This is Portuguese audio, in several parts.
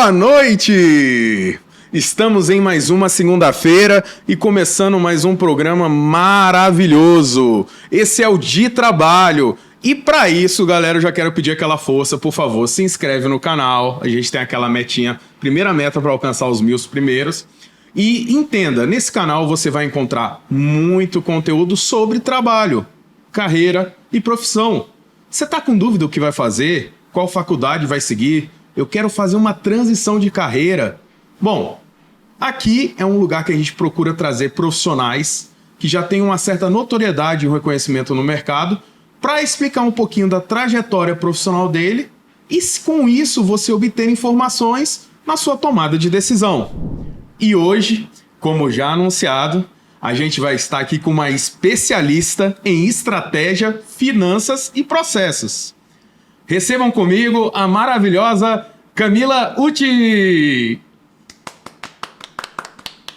Boa noite! Estamos em mais uma segunda-feira e começando mais um programa maravilhoso. Esse é o De Trabalho. E para isso, galera, eu já quero pedir aquela força, por favor, se inscreve no canal. A gente tem aquela metinha, primeira meta para alcançar os 1000 primeiros. E entenda, nesse canal você vai encontrar muito conteúdo sobre trabalho, carreira e profissão. Você está com dúvida do que vai fazer? Qual faculdade vai seguir? Eu quero fazer uma transição de carreira. Bom, aqui é um lugar que a gente procura trazer profissionais que já têm uma certa notoriedade e reconhecimento no mercado para explicar um pouquinho da trajetória profissional dele e, com isso, você obter informações na sua tomada de decisão. E hoje, como já anunciado, a gente vai estar aqui com uma especialista em estratégia, finanças e processos. Recebam comigo a maravilhosa Camila Uti.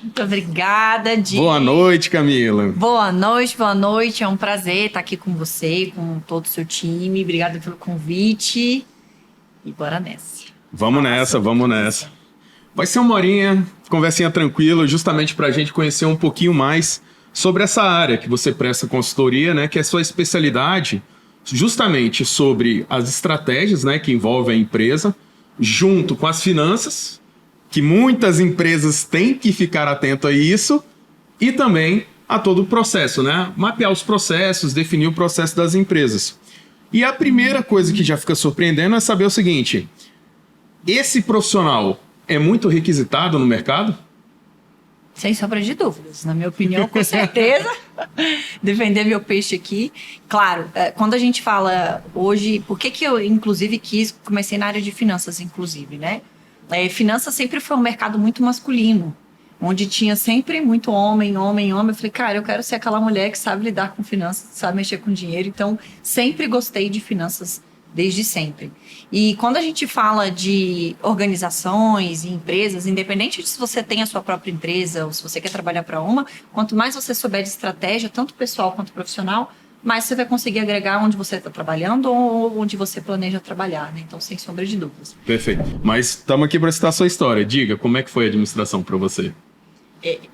Muito obrigada, Di. Boa noite, Camila. Boa noite. É um prazer estar aqui com você, com todo o seu time. Obrigada pelo convite. E bora nessa. Vamos nessa. Vai ser uma horinha, conversinha tranquila, justamente para a gente conhecer um pouquinho mais sobre essa área que você presta consultoria, né? Que é a sua especialidade, justamente sobre as estratégias, né, que envolvem a empresa, junto com as finanças, que muitas empresas têm que ficar atento a isso, e também a todo o processo, né? Mapear os processos, definir o processo das empresas. E a primeira coisa que já fica surpreendendo é saber o seguinte: esse profissional é muito requisitado no mercado? Sem sombra de dúvidas. Na minha opinião, com certeza. Defender meu peixe aqui. Claro, quando a gente fala hoje... Por que eu, inclusive, comecei na área de finanças, inclusive, né? Finanças sempre foi um mercado muito masculino, onde tinha sempre muito homem. Eu falei, cara, eu quero ser aquela mulher que sabe lidar com finanças, sabe mexer com dinheiro. Então, sempre gostei de finanças desde sempre. E quando a gente fala de organizações e empresas, independente de se você tem a sua própria empresa ou se você quer trabalhar para uma, quanto mais você souber de estratégia, tanto pessoal quanto profissional, mais você vai conseguir agregar onde você está trabalhando ou onde você planeja trabalhar, né? Então, sem sombra de dúvidas. Perfeito. Mas estamos aqui para citar a sua história. Diga, como é que foi a administração para você?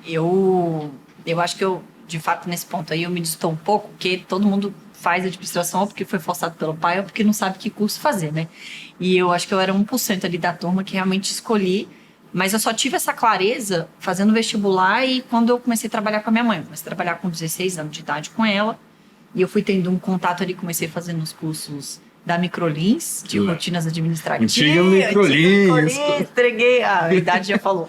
Eu acho que de fato, nesse ponto aí, eu me distou um pouco, porque todo mundo faz administração ou porque foi forçado pelo pai ou porque não sabe que curso fazer, né? E eu acho que eu era 1% ali da turma que realmente escolhi, mas eu só tive essa clareza fazendo vestibular e quando eu comecei a trabalhar com a minha mãe. Eu comecei a trabalhar com 16 anos de idade com ela e eu fui tendo um contato ali, comecei fazendo os cursos da Microlins, de rotinas administrativas. Antiga Microlins. Entreguei, a idade já falou.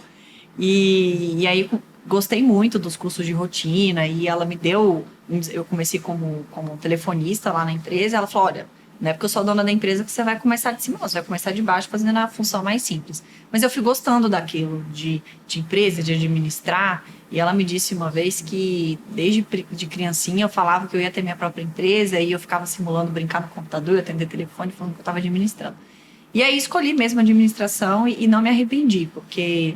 E aí gostei muito dos cursos de rotina e ela me deu... Eu comecei como telefonista lá na empresa. Ela falou, olha, não é porque eu sou dona da empresa que você vai começar de cima, não. Você vai começar de baixo fazendo a função mais simples. Mas eu fui gostando daquilo, de empresa, de administrar. E ela me disse uma vez que desde de criancinha eu falava que eu ia ter minha própria empresa e eu ficava simulando brincar no computador, atender telefone, falando que eu estava administrando. E aí escolhi mesmo a administração e não me arrependi, porque...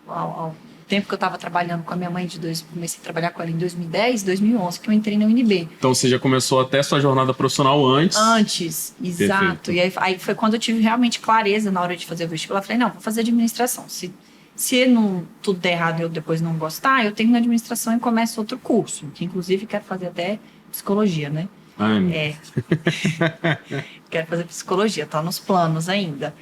ao tempo que eu estava trabalhando com a minha mãe, comecei a trabalhar com ela em 2010, 2011, que eu entrei na UNB. Então você já começou até sua jornada profissional antes? Antes, exato. Perfeito. E aí foi quando eu tive realmente clareza na hora de fazer o vestibular. Eu falei, não, vou fazer administração. Se não, tudo der errado e eu depois não gostar, eu tenho na administração e começo outro curso, que inclusive quero fazer até psicologia, né? Ai, quero fazer psicologia, tá nos planos ainda.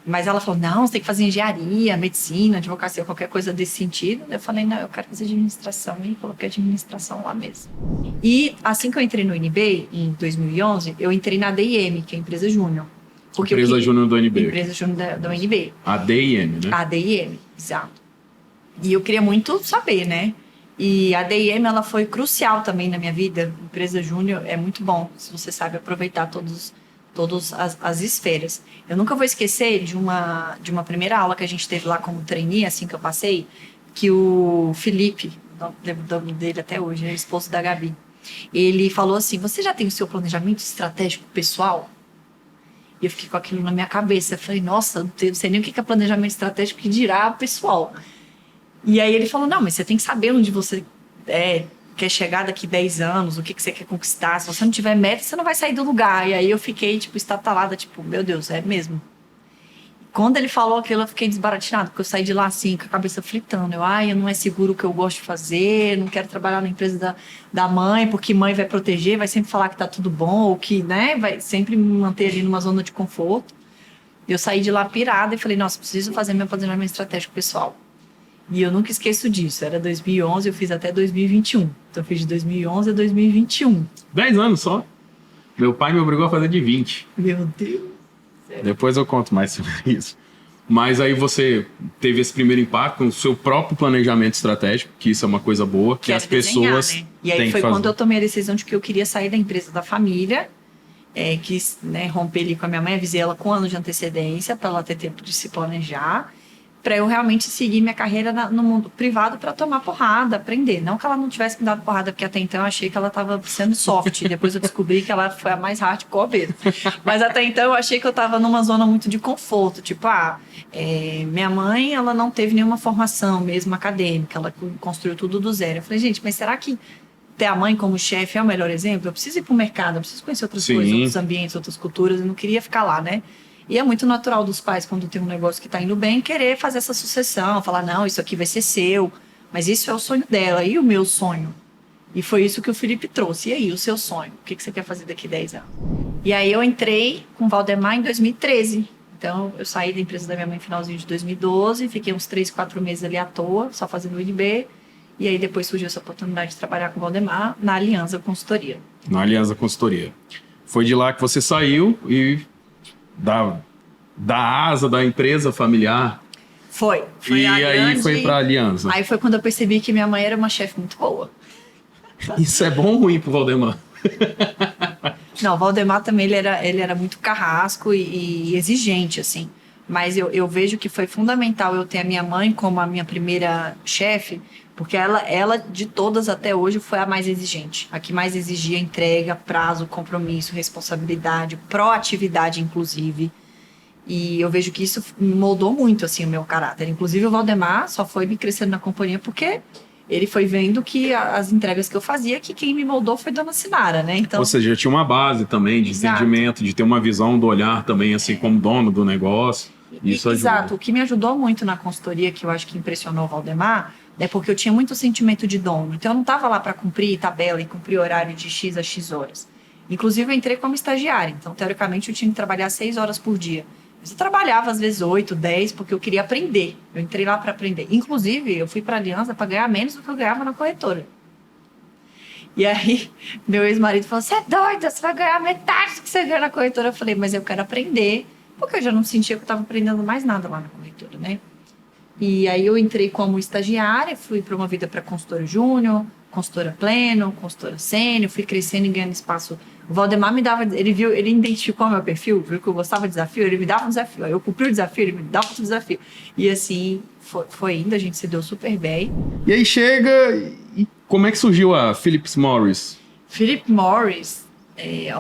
Mas ela falou, não, você tem que fazer engenharia, medicina, advocacia, qualquer coisa desse sentido. Eu falei, não, eu quero fazer administração. E coloquei administração lá mesmo. E assim que eu entrei no UNB, em 2011, eu entrei na ADIM, que é a empresa júnior. Empresa júnior do UNB. Empresa júnior da UNB. ADIM, né? ADIM, exato. E eu queria muito saber, né? E a ADIM, ela foi crucial também na minha vida. Empresa júnior é muito bom, se você sabe aproveitar todas as esferas. Eu nunca vou esquecer de uma primeira aula que a gente teve lá como trainee, assim que eu passei, que o Felipe, lembro do nome dele até hoje, é esposo da Gabi, ele falou assim, você já tem o seu planejamento estratégico pessoal? E eu fiquei com aquilo na minha cabeça. Eu falei, nossa, não sei nem o que é planejamento estratégico, que dirá pessoal. E aí ele falou, não, mas você tem que saber onde você quer chegar daqui 10 anos, o que você quer conquistar. Se você não tiver meta, você não vai sair do lugar. E aí eu fiquei, estatalada, meu Deus, é mesmo. Quando ele falou aquilo, eu fiquei desbaratinada, porque eu saí de lá assim, com a cabeça fritando. Eu não é seguro o que eu gosto de fazer, não quero trabalhar na empresa da mãe, porque mãe vai proteger, vai sempre falar que tá tudo bom, ou que, né, vai sempre me manter ali numa zona de conforto. Eu saí de lá pirada e falei, nossa, preciso fazer meu planejamento estratégico pessoal. E eu nunca esqueço disso. Era 2011, eu fiz até 2021. Então eu fiz de 2011 a 2021. 10 anos só. Meu pai me obrigou a fazer de 20. Meu Deus. Depois eu conto mais sobre isso. Mas aí você teve esse primeiro impacto no seu próprio planejamento estratégico, que isso é uma coisa boa, que as pessoas desenhar, né? E aí foi quando eu tomei a decisão de que eu queria sair da empresa da família, quis, né, romper ali com a minha mãe, avisei ela com anos de antecedência, para ela ter tempo de se planejar, para eu realmente seguir minha carreira no mundo privado para tomar porrada, aprender. Não que ela não tivesse me dado porrada, porque até então eu achei que ela estava sendo soft. Depois eu descobri que ela foi a mais hardcore mesmo. Mas até então eu achei que eu estava numa zona muito de conforto. Tipo, minha mãe, ela não teve nenhuma formação mesmo acadêmica. Ela construiu tudo do zero. Eu falei, gente, mas será que ter a mãe como chefe é o melhor exemplo? Eu preciso ir para o mercado, eu preciso conhecer outras coisas, outros ambientes, outras culturas. Eu não queria ficar lá, né? E é muito natural dos pais, quando tem um negócio que está indo bem, querer fazer essa sucessão, falar, não, isso aqui vai ser seu, mas isso é o sonho dela, e o meu sonho? E foi isso que o Felipe trouxe. E aí, o seu sonho? O que você quer fazer daqui a 10 anos? E aí eu entrei com o Valdemar em 2013. Então, eu saí da empresa da minha mãe no finalzinho de 2012, fiquei uns 3, 4 meses ali à toa, só fazendo o INB, e aí depois surgiu essa oportunidade de trabalhar com o Valdemar na Aliança Consultoria. Na Aliança Consultoria. Foi de lá que você saiu e... Da asa da empresa familiar. Foi e a aí grande... foi para a Aliança. Aí foi quando eu percebi que minha mãe era uma chefe muito boa. Isso é bom ou ruim pro Valdemar? Não, o Valdemar também ele era muito carrasco e exigente, assim. Mas eu vejo que foi fundamental eu ter a minha mãe como a minha primeira chefe, porque ela, de todas até hoje, foi a mais exigente. A que mais exigia entrega, prazo, compromisso, responsabilidade, proatividade, inclusive. E eu vejo que isso moldou muito, assim, o meu caráter. Inclusive, o Valdemar só foi me crescendo na companhia porque ele foi vendo que as entregas que eu fazia, que quem me moldou foi Dona Sinara, né? Então, ou seja, tinha uma base também de entendimento, de ter uma visão do olhar também, assim, como dono do negócio. Isso ajudou. Exato. O que me ajudou muito na consultoria, que eu acho que impressionou o Valdemar, é porque eu tinha muito sentimento de dono. Então, eu não estava lá para cumprir tabela e cumprir horário de X a X horas. Inclusive, eu entrei como estagiária. Então, teoricamente, eu tinha que trabalhar 6 horas por dia. Mas eu trabalhava, às vezes, 8, 10, porque eu queria aprender. Eu entrei lá para aprender. Inclusive, eu fui para a Aliança para ganhar menos do que eu ganhava na corretora. E aí, meu ex-marido falou, você é doida, você vai ganhar metade do que você ganha na corretora. Eu falei, mas eu quero aprender, porque eu já não sentia que eu estava aprendendo mais nada lá na corretora, né? E aí eu entrei como estagiária, fui promovida para consultora júnior, consultora pleno, consultora sênior, fui crescendo e ganhando espaço. O Valdemar me dava, ele identificou meu perfil, viu que eu gostava de desafio, ele me dava um desafio. Aí eu cumpri o desafio, ele me dava outro desafio. E assim, foi indo, a gente se deu super bem. E aí chega, e como é que surgiu a Philip Morris? Philip Morris,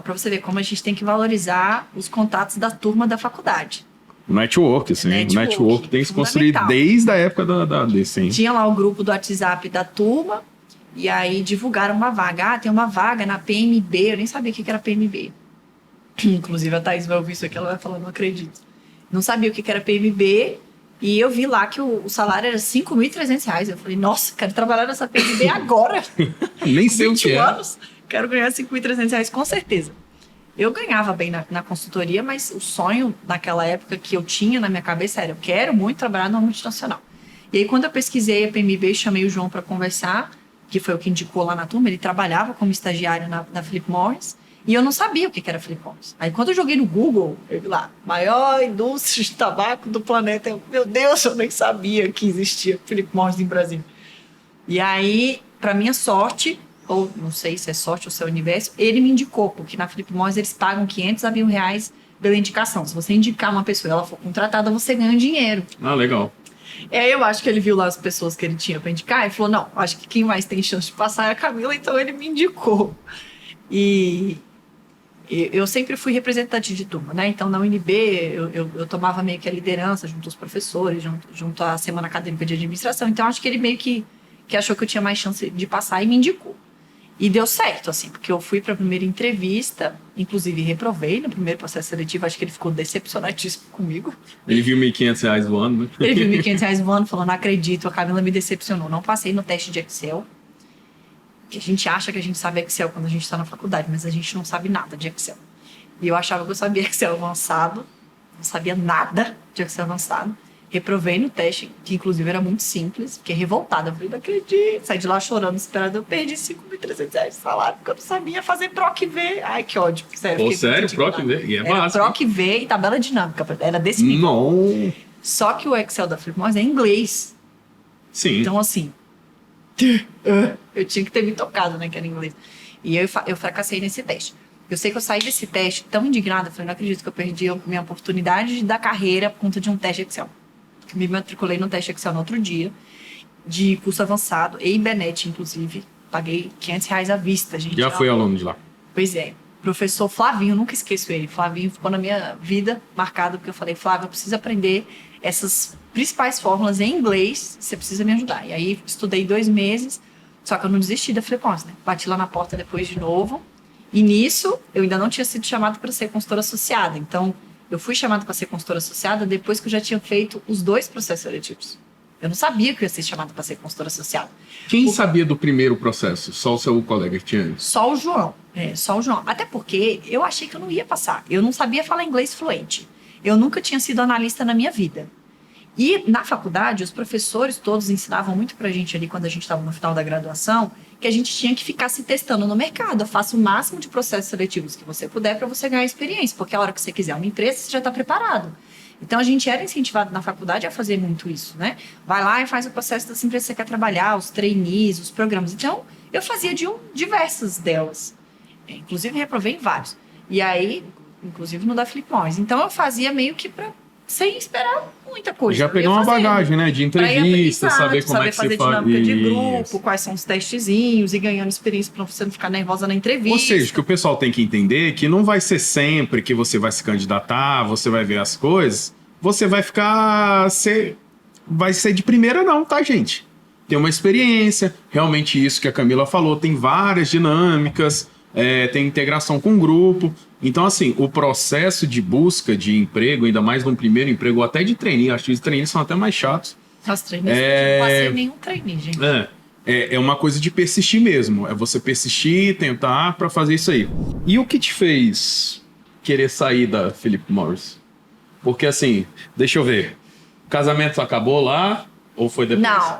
para você ver como a gente tem que valorizar os contatos da turma da faculdade. O network, assim. O network tem que se construir desde a época desse. Tinha lá o grupo do WhatsApp da turma, e aí divulgaram uma vaga. Tem uma vaga na PMB, eu nem sabia o que era PMB. Inclusive a Thaís vai ouvir isso aqui, ela vai falar, não acredito. Não sabia o que era PMB, e eu vi lá que o salário era R$5.300. Eu falei, nossa, quero trabalhar nessa PMB agora. Nem sei o que é. 21 anos, quero ganhar R$5.300 com certeza. Eu ganhava bem na consultoria, mas o sonho naquela época que eu tinha na minha cabeça era, eu quero muito trabalhar numa multinacional. E aí, quando eu pesquisei a PMB, chamei o João para conversar, que foi o que indicou lá na turma, ele trabalhava como estagiário na Philip Morris, e eu não sabia o que era Philip Morris. Aí, quando eu joguei no Google, eu vi lá, maior indústria de tabaco do planeta. Meu Deus, eu nem sabia que existia Philip Morris em Brasília. E aí, para minha sorte, ou não sei se é sorte ou se é universo, ele me indicou, porque na Philip Morris eles pagam R$500 a R$1.000 pela indicação. Se você indicar uma pessoa e ela for contratada, você ganha dinheiro. Ah, legal. E aí eu acho que ele viu lá as pessoas que ele tinha para indicar e falou, não, acho que quem mais tem chance de passar é a Camila, então ele me indicou. E eu sempre fui representante de turma, né? Então na UNB eu tomava meio que a liderança junto aos professores, junto à Semana Acadêmica de Administração. Então acho que ele meio que achou que eu tinha mais chance de passar e me indicou. E deu certo, assim, porque eu fui para a primeira entrevista, inclusive reprovei no primeiro processo seletivo, acho que ele ficou decepcionadíssimo comigo. Ele viu R$ 1.500 voando, né? Ele viu R$ 1.500 voando, falou, não acredito, a Camila me decepcionou. Não passei no teste de Excel, que a gente acha que a gente sabe Excel quando a gente está na faculdade, mas a gente não sabe nada de Excel. E eu achava que eu sabia Excel avançado, não sabia nada de Excel avançado. Reprovei no teste, que inclusive era muito simples, fiquei revoltada. Eu falei, não acredito. Saí de lá chorando, esperando. Eu perdi R$ 5.300 de salário, porque eu não sabia fazer PROC V. Ai, que ódio. Sério, sério? PROC V? E é era básico. PROC V e tabela dinâmica. Era desse nível. Não. Só que o Excel da Philip Morris é em inglês. Sim. Então, assim, eu tinha que ter me tocado, né, que era em inglês. E eu fracassei nesse teste. Eu sei que eu saí desse teste tão indignada. Eu falei, não acredito que eu perdi a minha oportunidade da carreira por conta de um teste Excel. Me matriculei no teste Excel no outro dia, de curso avançado, e Ibenet, inclusive. Paguei R$ 500 à vista, gente. Já fui aluno de lá. Pois é. Professor Flavinho, nunca esqueço ele. Flavinho ficou na minha vida marcado, porque eu falei, Flávio, eu preciso aprender essas principais fórmulas em inglês, você precisa me ajudar. E aí, estudei 2 meses, só que eu não desisti da Philip Morris, né? Bati lá na porta depois de novo. E nisso, eu ainda não tinha sido chamada para ser consultora associada. Então, eu fui chamada para ser consultora associada depois que eu já tinha feito os 2 processos seletivos. Eu não sabia que eu ia ser chamada para ser consultora associada. Quem sabia do primeiro processo? Só o seu colega que tinha? Só o João. Só o João. Até porque eu achei que eu não ia passar. Eu não sabia falar inglês fluente. Eu nunca tinha sido analista na minha vida. E na faculdade, os professores todos ensinavam muito pra gente ali, quando a gente estava no final da graduação, que a gente tinha que ficar se testando no mercado. Faça o máximo de processos seletivos que você puder para você ganhar experiência, porque a hora que você quiser uma empresa, você já está preparado. Então, a gente era incentivado na faculdade a fazer muito isso, né? Vai lá e faz o processo das empresas que você quer trabalhar, os trainees, os programas. Então, eu fazia diversas delas. Inclusive, reprovei em vários. E aí, inclusive no da Philip Morris. Então, eu fazia meio que sem esperar muita coisa. Já pegou uma bagagem, né? De entrevista, saber como é que fazer se faz. dinâmica de grupo, quais são os testezinhos e ganhando experiência para você não ficar nervosa na entrevista. Ou seja, que o pessoal tem que entender que não vai ser sempre que você vai se candidatar, você vai ver as coisas, você vai vai ser de primeira não, tá, gente? Tem uma experiência, realmente isso que a Camila falou, tem várias dinâmicas, tem integração com o grupo. Então, assim, o processo de busca de emprego, ainda mais no primeiro emprego, ou até de trainee, acho que os trainees são até mais chatos. Os trainees, eu não passei nenhum trainee, gente. É uma coisa de persistir mesmo. É você persistir, tentar para fazer isso aí. E o que te fez querer sair da Philip Morris? Porque, assim, deixa eu ver. O casamento acabou lá ou foi depois? Não.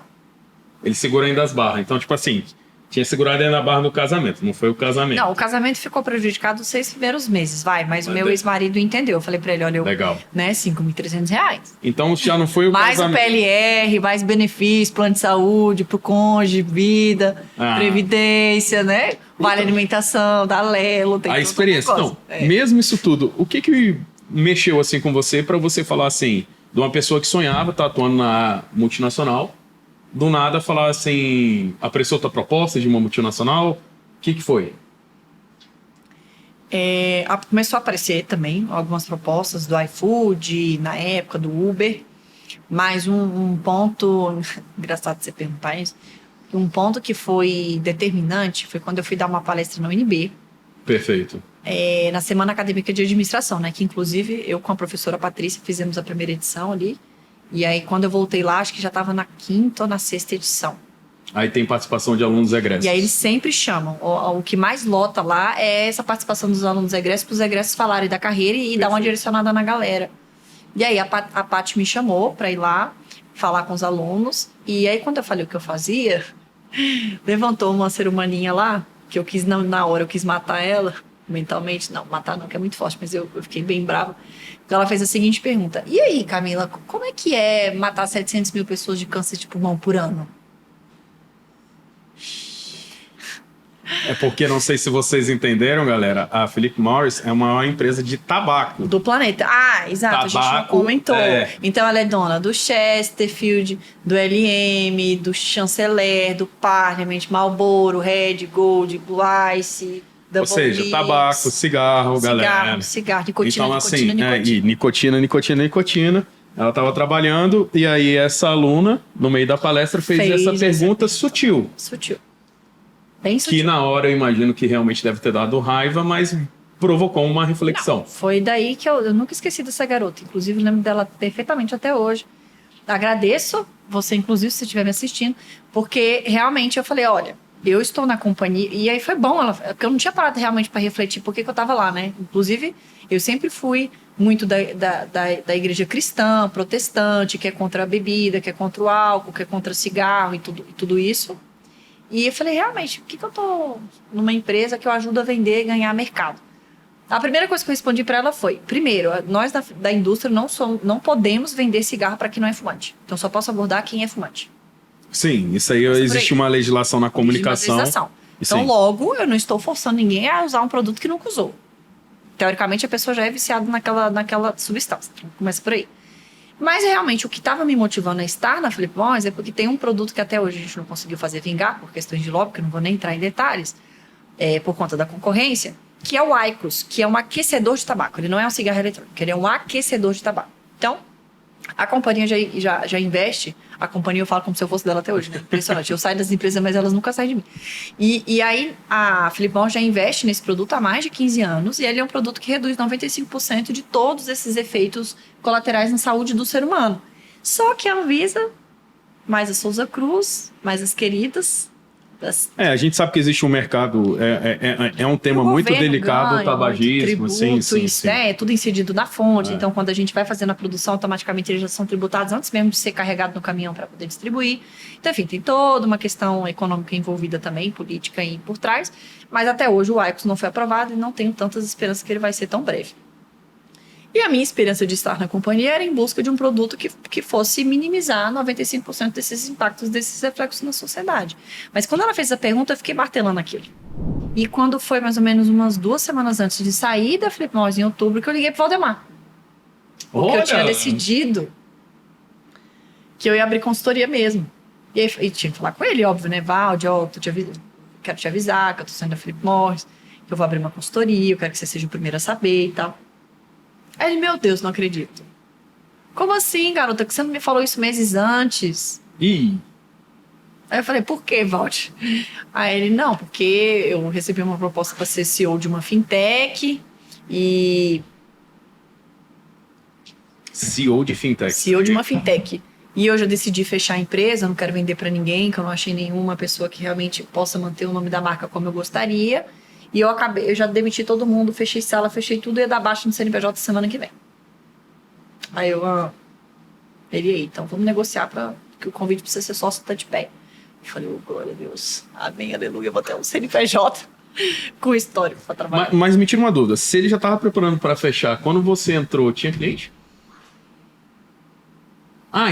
Ele segura ainda as barras. Então, tipo assim, tinha segurado ainda a barra no casamento, não foi o casamento. Não, o casamento ficou prejudicado os 6 primeiros meses, mas o meu ex-marido entendeu. Eu falei pra ele, olha, legal. Né, R$5.300. Então já não foi o mais casamento. Mais o PLR, mais benefício, plano de saúde pro cônjuge, vida, previdência, né? Vale alimentação, da Lelo, tem a experiência. Então, mesmo isso tudo, o que mexeu assim com você pra você falar assim, de uma pessoa que sonhava, tá atuando na multinacional, do nada falar assim, apressou tua proposta de uma multinacional? O que foi? Começou a aparecer também algumas propostas do iFood, na época do Uber, mas um ponto, engraçado você perguntar isso, um ponto que foi determinante foi quando eu fui dar uma palestra na UNB. Perfeito. Na Semana Acadêmica de Administração, né? Que inclusive eu com a professora Patrícia fizemos a primeira edição ali. E aí, quando eu voltei lá, acho que já estava na 5ª ou na 6ª edição. Aí tem participação de alunos egressos. E aí eles sempre chamam. O que mais lota lá é essa participação dos alunos egressos, para os egressos falarem da carreira e dar uma direcionada na galera. E aí a Paty me chamou para ir lá, falar com os alunos. E aí, quando eu falei o que eu fazia, levantou uma ser humaninha lá, que eu quis, na hora, eu quis matar ela. Mentalmente, não, matar não, que é muito forte, mas eu fiquei bem brava. Então ela fez a seguinte pergunta: e aí, Camila, como é que é matar 700 mil pessoas de câncer de pulmão por ano? É porque, não sei se vocês entenderam, galera, a Philip Morris é a maior empresa de tabaco. Do planeta. Exato, tabaco, a gente não comentou. Então ela é dona do Chesterfield, do LM, do Chanceler, do Parliament, Marlboro, Red, Gold, Weiss... Ou seja, tabaco, cigarro, galera. Cigarro, nicotina, então, nicotina, assim, nicotina. Ela estava trabalhando e aí essa aluna, no meio da palestra, fez essa pergunta sutil. Bem Que sutil. na hora eu imagino que realmente deve ter dado raiva, mas provocou uma reflexão. Não, foi daí que eu nunca esqueci dessa garota. Inclusive, lembro dela perfeitamente até hoje. Agradeço você, inclusive, se você estiver me assistindo, porque realmente eu falei, olha, eu estou na companhia, e aí foi bom, porque eu não tinha parado realmente para refletir por que eu estava lá, né? Inclusive, eu sempre fui muito da igreja cristã, protestante, que é contra a bebida, que é contra o álcool, que é contra o cigarro e tudo isso. E eu falei, realmente, por que eu tô numa empresa que eu ajudo a vender e ganhar mercado? A primeira coisa que eu respondi para ela foi: primeiro, nós da indústria não podemos vender cigarro para quem não é fumante. Então, só posso abordar quem é fumante. Sim, isso aí existe uma legislação na comunicação. Então, Sim. logo, eu não estou forçando ninguém a usar um produto que nunca usou. Teoricamente, a pessoa já é viciada naquela substância. Então, começa por aí. Mas, realmente, o que estava me motivando a estar na Philip Morris é porque tem um produto que até hoje a gente não conseguiu fazer vingar, por questões de lobby, que eu não vou nem entrar em detalhes, por conta da concorrência, que é o IQOS, que é um aquecedor de tabaco. Ele não é um cigarro eletrônico, ele é um aquecedor de tabaco. Então, a companhia já investe. A companhia eu falo como se eu fosse dela até hoje, né? Impressionante. Eu saio das empresas, mas elas nunca saem de mim. E aí, a Philip Morris já investe nesse produto há mais de 15 anos, e ele é um produto que reduz 95% de todos esses efeitos colaterais na saúde do ser humano. Só que a Anvisa, mais a Souza Cruz, mais as queridas... A gente sabe que existe um mercado, é um tema muito delicado, o tabagismo, sim. É tudo incidido na fonte, então quando a gente vai fazendo a produção, automaticamente eles já são tributados antes mesmo de ser carregado no caminhão para poder distribuir. Então, enfim, tem toda uma questão econômica envolvida também, política aí por trás, mas até hoje o IQOS não foi aprovado e não tenho tantas esperanças que ele vai ser tão breve. E a minha esperança de estar na companhia era em busca de um produto que fosse minimizar 95% desses impactos, desses reflexos na sociedade. Mas quando ela fez a pergunta, eu fiquei martelando aquilo. E quando foi mais ou menos umas 2 semanas antes de sair da Philip Morris em outubro, que eu liguei pro Valdemar. Porque eu tinha decidido que eu ia abrir consultoria mesmo. E tinha que falar com ele, óbvio, né? Valde, quero te avisar que eu tô saindo da Philip Morris, que eu vou abrir uma consultoria, eu quero que você seja o primeiro a saber e tal. Aí ele, meu Deus, não acredito. Como assim, garota? Que você não me falou isso meses antes? Ih. Aí eu falei, por que, Valde? Aí ele, não, porque eu recebi uma proposta para ser CEO de uma fintech e... CEO de fintech. CEO de uma fintech. E eu já decidi fechar a empresa, não quero vender para ninguém, que eu não achei nenhuma pessoa que realmente possa manter o nome da marca como eu gostaria. E eu já demiti todo mundo, fechei sala, fechei tudo e ia dar baixa no CNPJ semana que vem. Aí ele aí, então vamos negociar para que o convite para você ser sócio tá de pé. Eu falei, glória a Deus, amém, aleluia, eu vou ter um CNPJ com histórico para trabalhar. Mas me tira uma dúvida, se ele já estava preparando para fechar, quando você entrou, tinha cliente?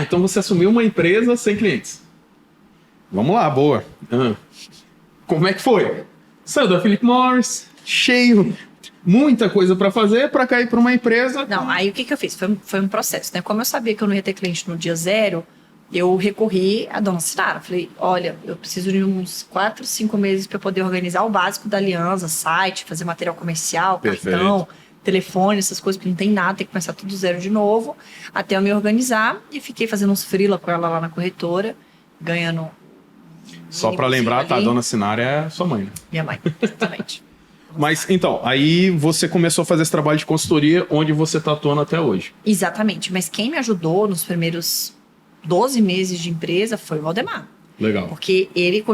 Então você assumiu uma empresa sem clientes. Vamos lá, boa. Como é que foi? Saiu da Philip Morris, cheio, muita coisa para fazer, para cair para uma empresa. Não, aí o que eu fiz? Foi um processo, né? Como eu sabia que eu não ia ter cliente no dia 0, eu recorri à dona Sinara. Falei, olha, eu preciso de uns 4, 5 meses para poder organizar o básico da aliança, site, fazer material comercial, cartão, telefone, essas coisas, porque não tem nada, tem que começar tudo zero de novo, até eu me organizar. E fiquei fazendo uns freela com ela lá na corretora, ganhando... Só para lembrar, tá? A dona Sinara é sua mãe, né? Minha mãe, exatamente. Mas, então, aí você começou a fazer esse trabalho de consultoria onde você tá atuando até hoje. Exatamente. Mas quem me ajudou nos primeiros 12 meses de empresa foi o Valdemar. Legal. Porque ele,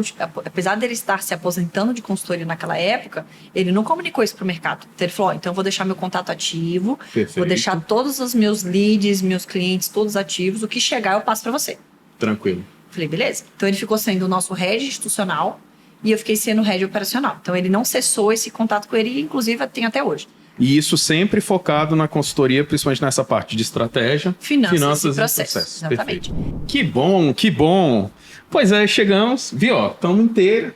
apesar dele estar se aposentando de consultoria naquela época, ele não comunicou isso pro mercado. Então ele falou, então eu vou deixar meu contato ativo, Perfeito. Vou deixar todos os meus leads, meus clientes, todos ativos, o que chegar eu passo para você. Tranquilo. Falei, beleza. Então ele ficou sendo o nosso head institucional e eu fiquei sendo o head operacional. Então ele não cessou esse contato com ele e inclusive tem até hoje. E isso sempre focado na consultoria, principalmente nessa parte de estratégia, finanças e processos. Exatamente. Perfeito. Que bom, que bom. Pois é, chegamos, viu, ó, estamos inteiros,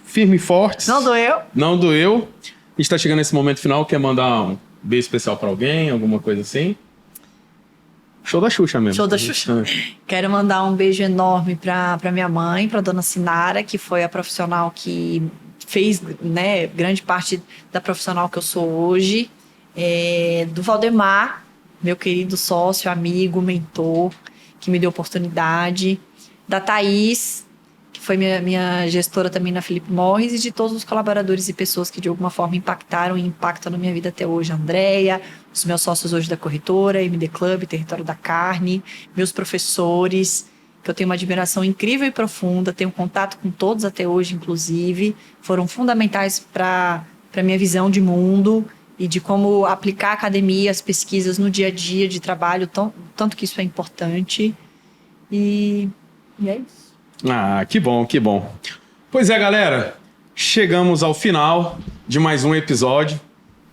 firme e fortes. Não doeu? Não doeu. A gente tá chegando nesse momento final, quer mandar um beijo especial para alguém, alguma coisa assim? Show da Xuxa mesmo. Show da Xuxa. Quero mandar um beijo enorme para minha mãe, para dona Sinara, que foi a profissional que fez, né, grande parte da profissional que eu sou hoje. Do Valdemar, meu querido sócio, amigo, mentor, que me deu oportunidade. Da Thaís, que foi minha gestora também na Philip Morris, e de todos os colaboradores e pessoas que de alguma forma impactaram e impactam na minha vida até hoje. A Andrea, os meus sócios hoje da corretora, MD Club, Território da Carne, meus professores, que eu tenho uma admiração incrível e profunda, tenho contato com todos até hoje, inclusive, foram fundamentais para a minha visão de mundo e de como aplicar a academia, as pesquisas no dia a dia de trabalho, tanto que isso é importante. E é isso. Ah, que bom, que bom. Pois é, galera, chegamos ao final de mais um episódio.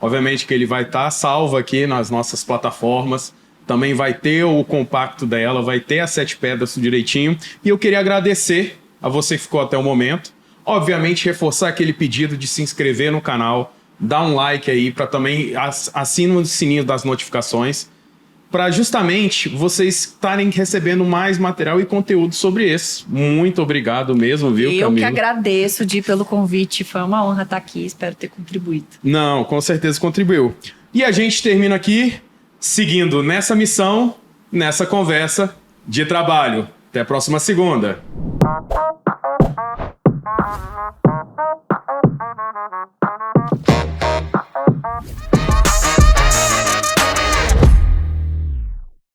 Obviamente que ele vai estar salvo aqui nas nossas plataformas. Também vai ter o compacto dela, vai ter as 7 pedras direitinho. E eu queria agradecer a você que ficou até o momento. Obviamente, reforçar aquele pedido de se inscrever no canal, dar um like aí, para também assinar o sininho das notificações, para justamente vocês estarem recebendo mais material e conteúdo sobre esse. Muito obrigado mesmo, viu, Camila? Eu que agradeço, Di, pelo convite. Foi uma honra estar aqui, espero ter contribuído. Não, com certeza contribuiu. E a gente termina aqui seguindo nessa missão, nessa conversa de trabalho. Até a próxima segunda.